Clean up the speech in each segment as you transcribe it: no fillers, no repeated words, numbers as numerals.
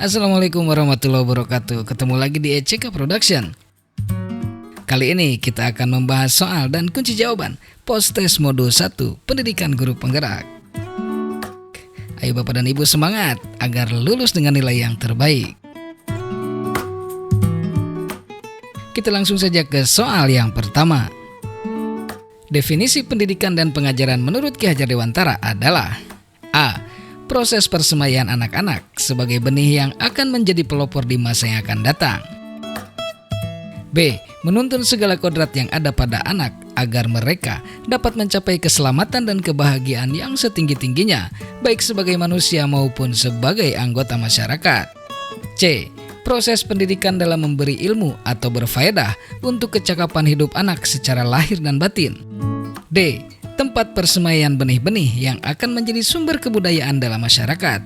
Assalamualaikum warahmatullahi wabarakatuh. Ketemu lagi di ECK Production. Kali ini kita akan membahas soal dan kunci jawaban post-test modul 1 Pendidikan Guru Penggerak. Ayo Bapak dan Ibu semangat agar lulus dengan nilai yang terbaik. Kita langsung saja ke soal yang pertama. Definisi pendidikan dan pengajaran menurut Ki Hajar Dewantara adalah A. Proses persemaian anak-anak sebagai benih yang akan menjadi pelopor di masa yang akan datang. B. Menuntun segala kodrat yang ada pada anak agar mereka dapat mencapai keselamatan dan kebahagiaan yang setinggi-tingginya, baik sebagai manusia maupun sebagai anggota masyarakat. C. Proses pendidikan dalam memberi ilmu atau berfaedah untuk kecakapan hidup anak secara lahir dan batin. D. Tempat persemaian benih-benih yang akan menjadi sumber kebudayaan dalam masyarakat.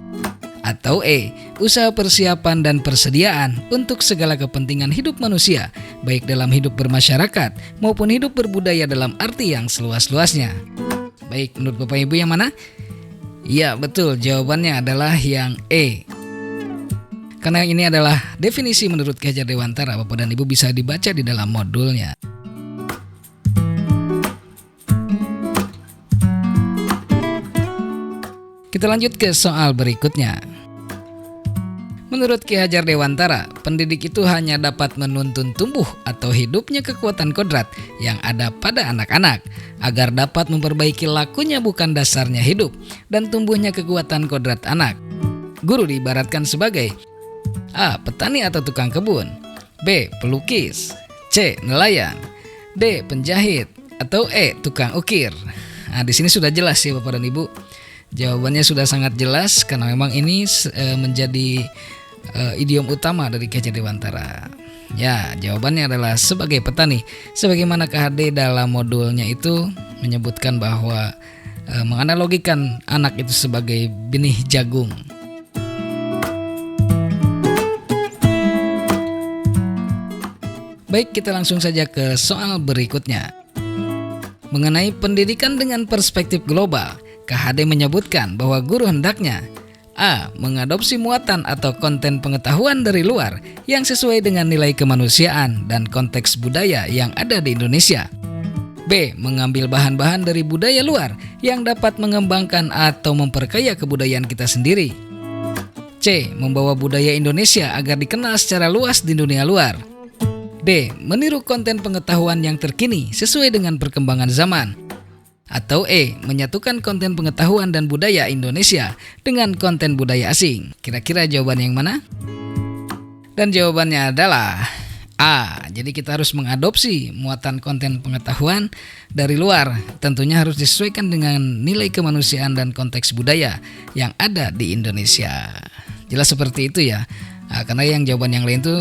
Atau E. Usaha persiapan dan persediaan untuk segala kepentingan hidup manusia, baik dalam hidup bermasyarakat maupun hidup berbudaya dalam arti yang seluas-luasnya. Baik, menurut Bapak Ibu yang mana? Ya, betul, jawabannya adalah yang E. Karena ini adalah definisi menurut Ki Hajar Dewantara, Bapak dan Ibu bisa dibaca di dalam modulnya. Kita lanjut ke soal berikutnya. Menurut Ki Hajar Dewantara, pendidik itu hanya dapat menuntun tumbuh atau hidupnya kekuatan kodrat yang ada pada anak-anak agar dapat memperbaiki lakunya bukan dasarnya hidup dan tumbuhnya kekuatan kodrat anak. Guru diibaratkan sebagai A. Petani atau tukang kebun, B. Pelukis, C. Nelayan, D. Penjahit, atau E. Tukang ukir. Nah, di sini sudah jelas ya Bapak dan Ibu. Jawabannya sudah sangat jelas karena memang ini menjadi idiom utama dari Ki Hajar Dewantara. Ya, jawabannya adalah sebagai petani. Sebagaimana KHD dalam modulnya itu menyebutkan bahwa menganalogikan anak itu sebagai benih jagung. Baik, kita langsung saja ke soal berikutnya. Mengenai pendidikan dengan perspektif global, KHD menyebutkan bahwa guru hendaknya A. Mengadopsi muatan atau konten pengetahuan dari luar yang sesuai dengan nilai kemanusiaan dan konteks budaya yang ada di Indonesia. B. Mengambil bahan-bahan dari budaya luar yang dapat mengembangkan atau memperkaya kebudayaan kita sendiri. C. Membawa budaya Indonesia agar dikenal secara luas di dunia luar. D. Meniru konten pengetahuan yang terkini sesuai dengan perkembangan zaman. Atau E. Menyatukan konten pengetahuan dan budaya Indonesia dengan konten budaya asing. Kira-kira jawaban yang mana? Dan jawabannya adalah A. Jadi kita harus mengadopsi muatan konten pengetahuan dari luar. Tentunya harus disesuaikan dengan nilai kemanusiaan dan konteks budaya yang ada di Indonesia. Jelas seperti itu ya. Karena yang jawaban yang lain itu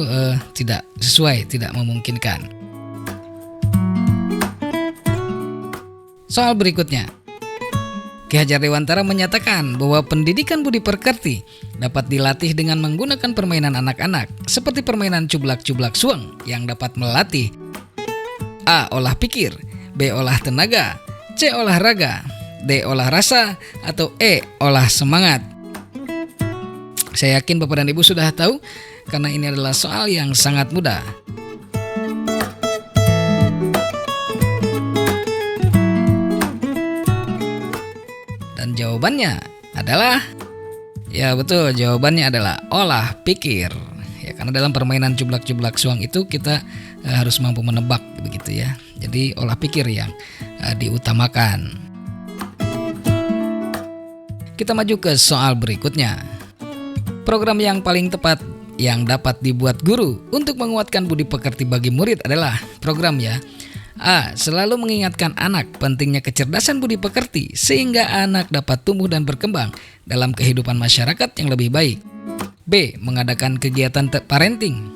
tidak sesuai, tidak memungkinkan. Soal berikutnya. Ki Hajar Dewantara menyatakan bahwa pendidikan budi pekerti dapat dilatih dengan menggunakan permainan anak-anak seperti permainan cublak-cublak suang yang dapat melatih A. Olah pikir, B. Olah tenaga, C. Olahraga, D. Olah rasa, atau E. Olah semangat. Saya yakin Bapak dan Ibu sudah tahu karena ini adalah soal yang sangat mudah. Dan jawabannya adalah, ya betul, jawabannya adalah olah pikir. Ya, karena dalam permainan cublak-cublak suang itu kita harus mampu menebak begitu ya. Jadi olah pikir yang diutamakan. Kita maju ke soal berikutnya. Program yang paling tepat yang dapat dibuat guru untuk menguatkan budi pekerti bagi murid adalah program ya. A. Selalu mengingatkan anak pentingnya kecerdasan budi pekerti sehingga anak dapat tumbuh dan berkembang dalam kehidupan masyarakat yang lebih baik. B. Mengadakan kegiatan parenting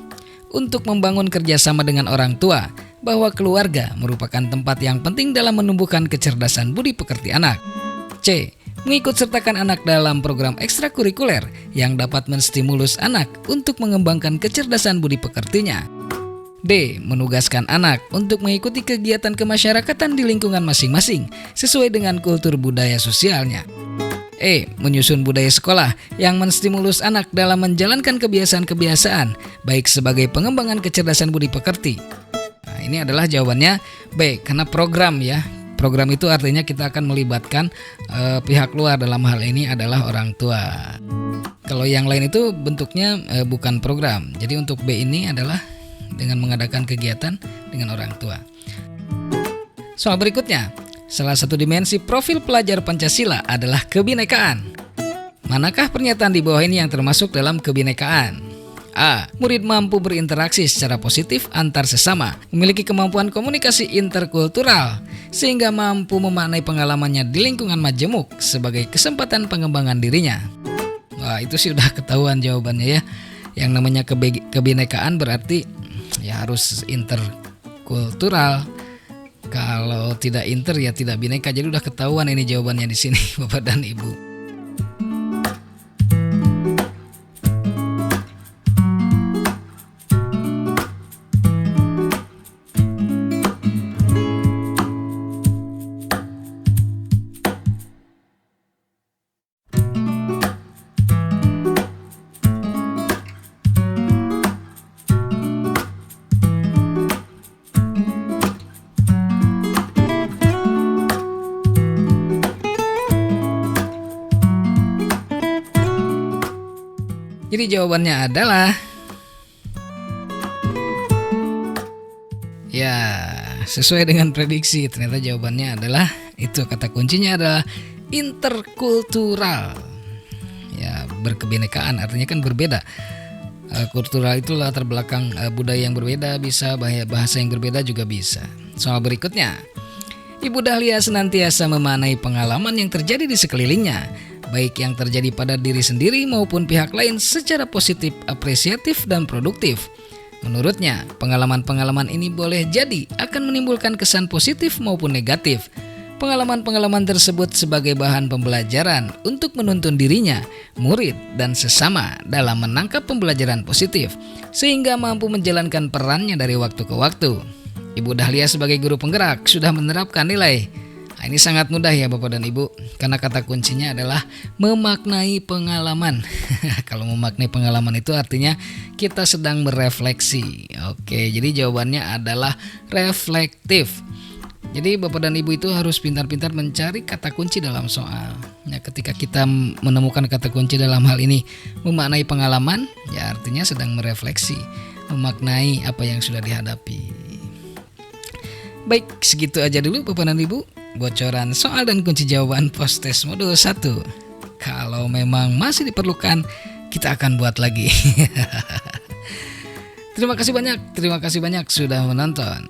untuk membangun kerjasama dengan orang tua bahwa keluarga merupakan tempat yang penting dalam menumbuhkan kecerdasan budi pekerti anak. C. Mengikut sertakan anak dalam program ekstrakurikuler yang dapat menstimulus anak untuk mengembangkan kecerdasan budi pekertinya. D. Menugaskan anak untuk mengikuti kegiatan kemasyarakatan di lingkungan masing-masing sesuai dengan kultur budaya sosialnya. E. Menyusun budaya sekolah yang menstimulus anak dalam menjalankan kebiasaan-kebiasaan, baik sebagai pengembangan kecerdasan budi pekerti. Nah, ini adalah jawabannya B, karena program ya. Program itu artinya kita akan melibatkan pihak luar, dalam hal ini adalah orang tua. Kalau yang lain itu bentuknya bukan program. Jadi untuk B ini adalah dengan mengadakan kegiatan dengan orang tua. Soal berikutnya. Salah satu dimensi profil pelajar Pancasila adalah kebinekaan. Manakah pernyataan di bawah ini yang termasuk dalam kebinekaan? A. Murid mampu berinteraksi secara positif antar sesama, memiliki kemampuan komunikasi interkultural, sehingga mampu memaknai pengalamannya di lingkungan majemuk sebagai kesempatan pengembangan dirinya. Wah, itu sih udah ketahuan jawabannya ya. Yang namanya kebinekaan berarti ya harus interkultural. Kalau tidak inter ya tidak bineka. Jadi udah ketahuan ini jawabannya di sini Bapak dan Ibu. Jadi jawabannya adalah ya sesuai dengan prediksi. Ternyata jawabannya adalah itu, kata kuncinya adalah interkultural. Ya, berkebinekaan artinya kan berbeda. Kultural itu latar belakang budaya yang berbeda, bisa bahasa yang berbeda juga bisa. Soal berikutnya. Ibu Dahlia senantiasa memaknai pengalaman yang terjadi di sekelilingnya, baik yang terjadi pada diri sendiri maupun pihak lain secara positif, apresiatif, dan produktif. Menurutnya, pengalaman-pengalaman ini boleh jadi akan menimbulkan kesan positif maupun negatif. Pengalaman-pengalaman tersebut sebagai bahan pembelajaran untuk menuntun dirinya, murid, dan sesama dalam menangkap pembelajaran positif, sehingga mampu menjalankan perannya dari waktu ke waktu. Ibu Dahlia sebagai guru penggerak sudah menerapkan nilai. Nah, ini sangat mudah ya Bapak dan Ibu, karena kata kuncinya adalah memaknai pengalaman. Kalau memaknai pengalaman itu artinya kita sedang merefleksi. Oke, jadi jawabannya adalah reflektif. Jadi Bapak dan Ibu itu harus pintar-pintar mencari kata kunci dalam soal. Ya, ketika kita menemukan kata kunci dalam hal ini memaknai pengalaman, ya artinya sedang merefleksi, memaknai apa yang sudah dihadapi. Baik, segitu aja dulu Bapak dan Ibu bocoran soal dan kunci jawaban post-test modul 1. Kalau memang masih diperlukan, kita akan buat lagi. Terima kasih banyak sudah menonton.